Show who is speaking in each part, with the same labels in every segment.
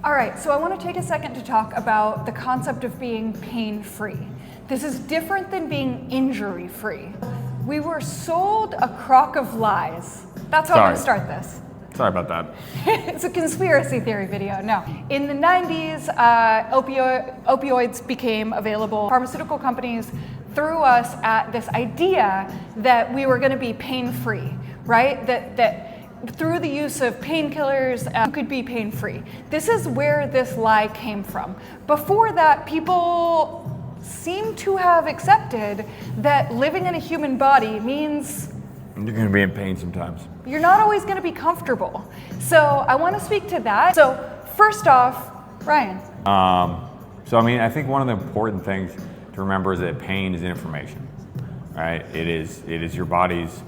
Speaker 1: All right, so I want to take a second to talk about the concept of being pain-free. This is different than being injury-free. We were sold a crock of lies. That's how I'm going to start this.
Speaker 2: Sorry about that.
Speaker 1: It's a conspiracy theory video. No. In the 90s, opioids became available. Pharmaceutical companies threw us at this idea that we were going to be pain-free, right? That through the use of painkillers, you could be pain-free. This is where this lie came from. Before that, people seem to have accepted that living in a human body means
Speaker 2: you're going to be in pain sometimes.
Speaker 1: You're not always going to be comfortable. So I want to speak to that. So first off, Ryan.
Speaker 2: I think one of the important things to remember is that pain is information, right? It is your body's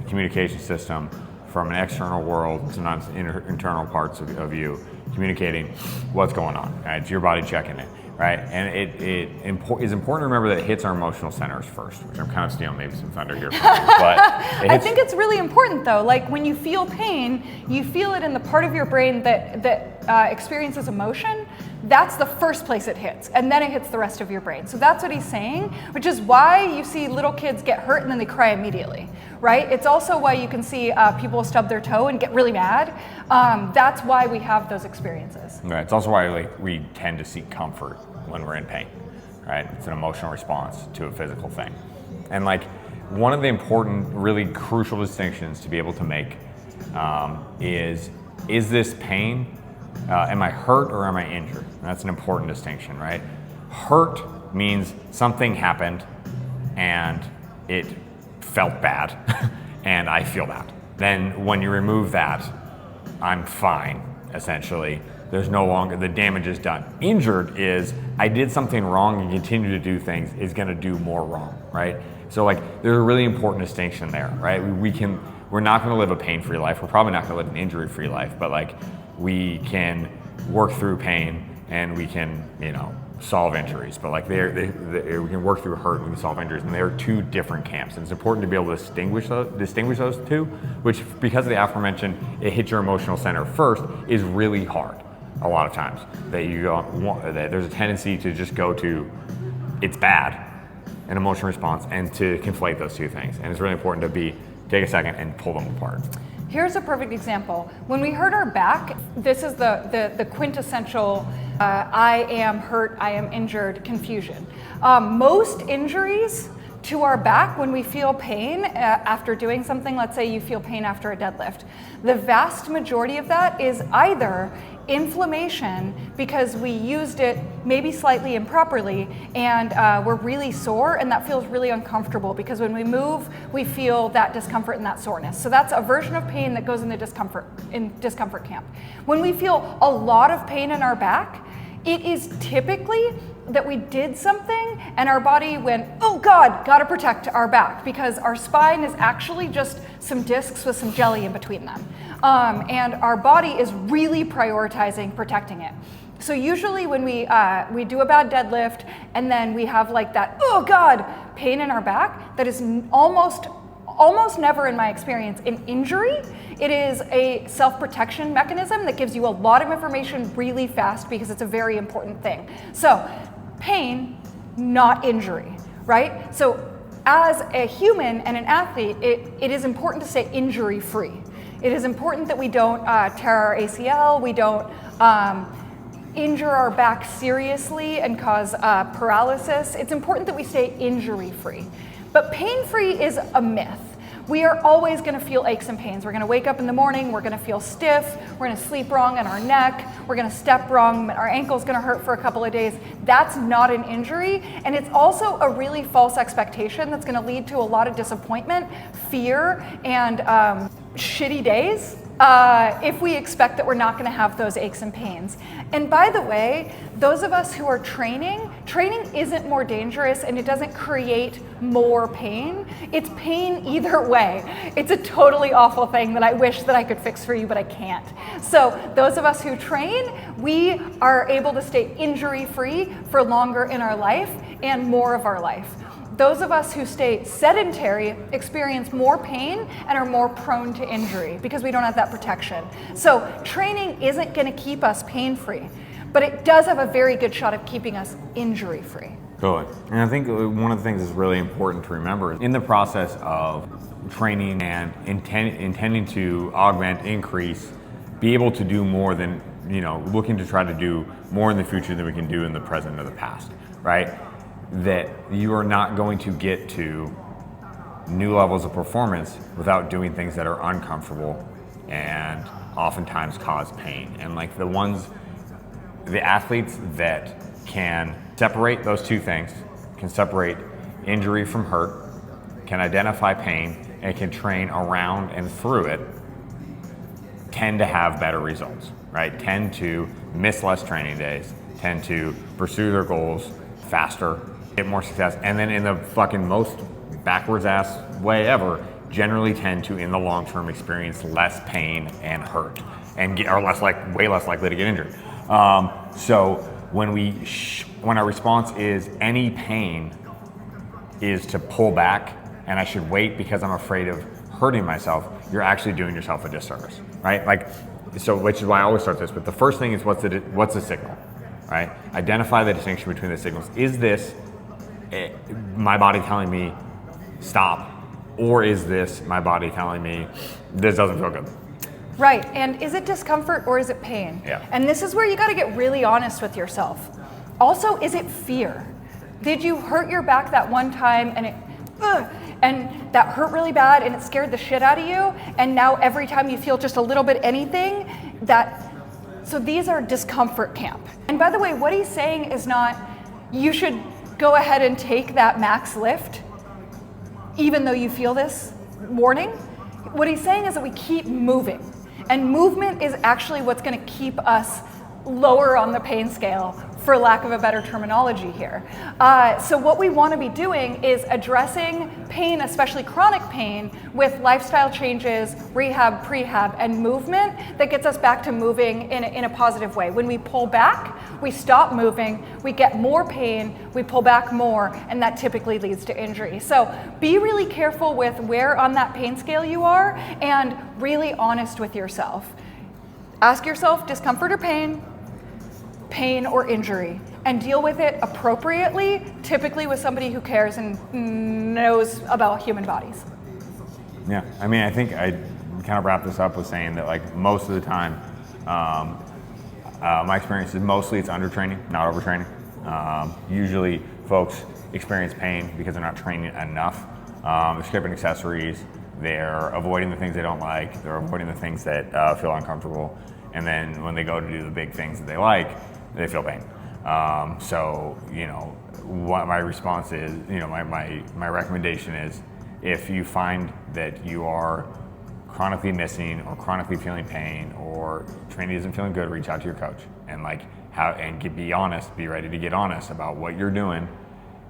Speaker 2: communication system from an external world, sometimes internal parts of you, communicating what's going on. Right? It's your body checking it, right? And it is important to remember that it hits our emotional centers first, which I'm kind of stealing maybe some thunder here. But
Speaker 1: I think it's really important though. Like when you feel pain, you feel it in the part of your brain that experiences emotion. That's the first place it hits, and then it hits the rest of your brain. So that's what he's saying, which is why you see little kids get hurt and then they cry immediately, right? It's also why you can see people stub their toe and get really mad. That's why we have those experiences.
Speaker 2: Right. It's also why we tend to seek comfort when we're in pain, right? It's an emotional response to a physical thing. And one of the important, really crucial distinctions to be able to make is this pain? Am I hurt or am I injured? And that's an important distinction, right? Hurt means something happened and it felt bad and I feel that. Then when you remove that, I'm fine, essentially. There's no longer, the damage is done. Injured is, I did something wrong and continue to do things, is gonna do more wrong, right? So there's a really important distinction there, right? We're not gonna live a pain-free life. We're probably not gonna live an injury-free life, but we can work through pain and we can, solve injuries. But we can work through hurt and we can solve injuries, and they're two different camps. And it's important to be able to distinguish those two, which, because of the aforementioned, it hits your emotional center first, is really hard a lot of times. That there's a tendency to just go to, it's bad, an emotional response, and to conflate those two things. And it's really important to take a second and pull them apart.
Speaker 1: Here's a perfect example. When we hurt our back, this is the quintessential I am hurt, I am injured confusion. Most injuries to our back, when we feel pain after doing something, let's say you feel pain after a deadlift, the vast majority of that is either inflammation because we used it maybe slightly improperly and we're really sore, and that feels really uncomfortable because when we move, we feel that discomfort and that soreness. So that's a version of pain that goes in discomfort camp. When we feel a lot of pain in our back, it is typically that we did something and our body went, oh God, gotta protect our back, because our spine is actually just some discs with some jelly in between them. And our body is really prioritizing protecting it. So usually when we do a bad deadlift and then we have that, oh God, pain in our back, that is almost never, in my experience, an injury. It is a self-protection mechanism that gives you a lot of information really fast because it's a very important thing. So pain, not injury, right? So as a human and an athlete, it is important to stay injury-free. It is important that we don't tear our ACL, we don't injure our back seriously and cause paralysis. It's important that we stay injury-free. But pain-free is a myth. We are always going to feel aches and pains. We're going to wake up in the morning, we're going to feel stiff, we're going to sleep wrong in our neck, we're going to step wrong, our ankle's going to hurt for a couple of days. That's not an injury, and it's also a really false expectation that's going to lead to a lot of disappointment, fear, and shitty days if we expect that we're not going to have those aches and pains. And by the way, those of us who are training isn't more dangerous and it doesn't create more pain. It's pain either way. It's a totally awful thing that I wish that I could fix for you, but I can't. So those of us who train, we are able to stay injury-free for longer in our life and more of our life. those of us who stay sedentary experience more pain and are more prone to injury because we don't have that protection. So training isn't going to keep us pain-free, but it does have a very good shot of keeping us injury-free.
Speaker 2: Good. And I think one of the things that's really important to remember is in the process of training and intending to augment, increase, be able to do more than, looking to try to do more in the future than we can do in the present or the past, right? That you are not going to get to new levels of performance without doing things that are uncomfortable and oftentimes cause pain. And like the athletes that can separate those two things, can separate injury from hurt, can identify pain, and can train around and through it, tend to have better results, right? Tend to miss less training days, tend to pursue their goals faster, get more success, and then in the fucking most backwards ass way ever, generally tend to, in the long term, experience less pain and hurt, and are way less likely to get injured. So when our response is any pain is to pull back, and I should wait because I'm afraid of hurting myself, you're actually doing yourself a disservice, right? So which is why I always start this. But the first thing is what's the signal, right? Identify the distinction between the signals. Is this my body telling me stop, or is this my body telling me this doesn't feel good?
Speaker 1: Right, and is it discomfort or is it pain?
Speaker 2: Yeah.
Speaker 1: And this is where you gotta get really honest with yourself. Also, is it fear? Did you hurt your back that one time and that hurt really bad and it scared the shit out of you, and now every time you feel just a little bit anything, so these are discomfort camp. And by the way, what he's saying is not, you should go ahead and take that max lift, even though you feel this warning. What he's saying is that we keep moving. And movement is actually what's going to keep us lower on the pain scale, for lack of a better terminology here. So what we want to be doing is addressing pain, especially chronic pain, with lifestyle changes, rehab, prehab, and movement that gets us back to moving in a positive way. When we pull back, we stop moving, we get more pain, we pull back more, and that typically leads to injury. So be really careful with where on that pain scale you are, and really honest with yourself. Ask yourself, discomfort or pain or injury, and deal with it appropriately, typically with somebody who cares and knows about human bodies.
Speaker 2: Yeah, I mean, I think I kind of wrap this up with saying that like most of the time, my experience is mostly it's undertraining, not overtraining. Usually folks experience pain because they're not training enough. They're skipping accessories, they're avoiding the things they don't like, they're avoiding the things that feel uncomfortable, and then when they go to do the big things that they like, they feel pain. So, what my response is, my recommendation is, if you find that you are chronically missing or chronically feeling pain or training isn't feeling good, reach out to your coach and be honest, be ready to get honest about what you're doing.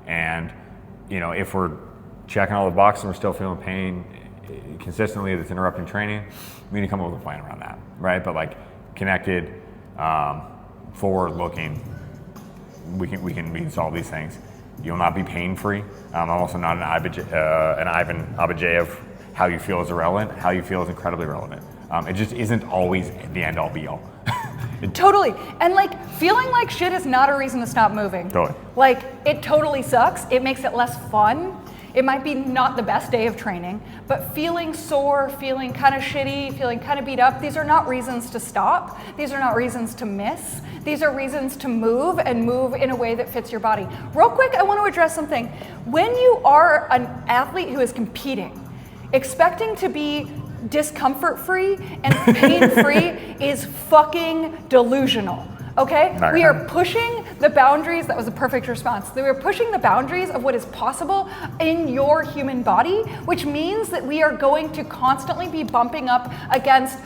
Speaker 2: And, if we're checking all the boxes and we're still feeling pain consistently that's interrupting training, we need to come up with a plan around that, right? But connected, forward-looking, we can solve these things. You'll not be pain-free. I'm also not an Ivan Abadje of how you feel is irrelevant. How you feel is incredibly relevant. It just isn't always the end-all, be-all.
Speaker 1: Totally. And feeling like shit is not a reason to stop moving.
Speaker 2: Totally.
Speaker 1: It totally sucks. It makes it less fun. It might be not the best day of training, but feeling sore, feeling kind of shitty, feeling kind of beat up, these are not reasons to stop. These are not reasons to miss. These are reasons to move, and move in a way that fits your body. Real quick, I want to address something. When you are an athlete who is competing, expecting to be discomfort-free and pain-free is fucking delusional. Okay? We are pushing the boundaries. That was a perfect response. We are pushing the boundaries of what is possible in your human body, which means that we are going to constantly be bumping up against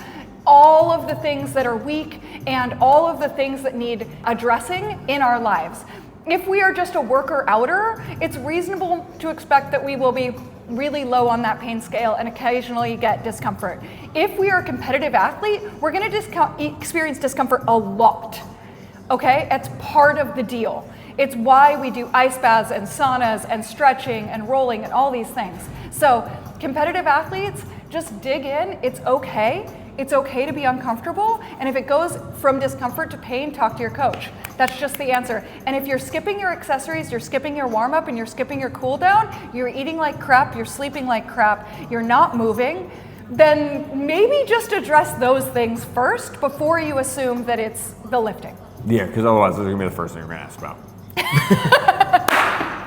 Speaker 1: all of the things that are weak and all of the things that need addressing in our lives. If we are just a worker-outer, it's reasonable to expect that we will be really low on that pain scale and occasionally get discomfort. If we are a competitive athlete, we're going to experience discomfort a lot. Okay, it's part of the deal. It's why we do ice baths and saunas and stretching and rolling and all these things. So competitive athletes, just dig in. It's okay. It's okay to be uncomfortable. And if it goes from discomfort to pain, talk to your coach. That's just the answer. And if you're skipping your accessories, you're skipping your warm up, and you're skipping your cool down, you're eating like crap, you're sleeping like crap, you're not moving, then maybe just address those things first before you assume that it's the lifting.
Speaker 2: Yeah, because otherwise, this is going to be the first thing you're going to ask about.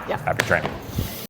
Speaker 1: Yeah.
Speaker 2: Happy training.